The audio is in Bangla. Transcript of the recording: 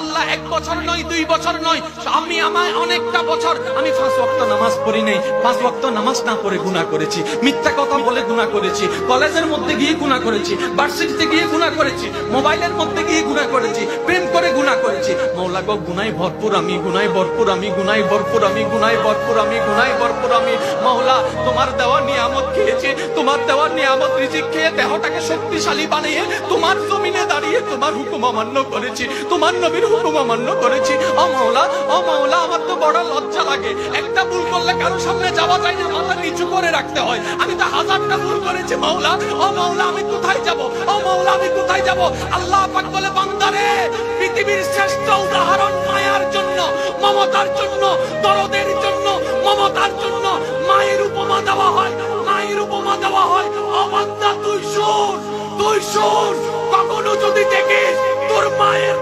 আল্লাহ 1 বছর নয় 2 বছর নয়, আমি আমায় অনেকটা বছর আমি 5 ওয়াক্ত নামাজ পড়ি নাই, 5 ওয়াক্ত নামাজ না পড়ে গুনাহ করেছি, মিথ্যা কথা বলে গুনাহ করেছি, কলেজের মধ্যে গিয়ে গুনাহ করেছি, ভার্সিটিতে গিয়ে গুনাহ করেছি, মোবাইলের মধ্যে গিয়ে গুনাহ করেছি, প্রেম করে গুনাহ করেছি। মওলা গো গুনাহে ভরপুর আমি, গুনাহে ভরপুর আমি, গুনাহে ভরপুর আমি, গুনাহে ভরপুর আমি, গুনাহে ভরপুর আমি। মওলা তোমার দেওয়া নিয়ামত খেয়েছি, তোমার দেওয়া নিয়ামত রিজিক খেয়ে দেহটাকে শক্তিশালী বানিয়ে তোমার জমিনে দাঁড়িয়ে তোমার হুকুম অমান্য করেছি, তোমার নবীর হুকুম অমান্য করেছি। ও মওলা, ও মওলা, আমার তো বড় লজ্জা লাগে, একটা ভুল করলে কারো সামনে যাওয়া যায় না, মাথা নিচু করে রাখতে হয়। আমি তো 1000টা ভুল করেছি মওলা, ও মওলা আমি কোথায় যাব, ও মওলা আমি কোথায় যাব? আল্লাহ পাক বলে বান্দারে, পৃথিবীর শ্রেষ্ঠ উদাহরণ মায়ার জন্য, মমতার জন্য, দরদের জন্য, মমতার জন্য মায়ের উপমা দেওয়া হয়, মায়ের উপমা দেওয়া হয়। ও বান্দা তুই শোন, তুই শোন, কখনো যদি দেখিস তোর মায়ের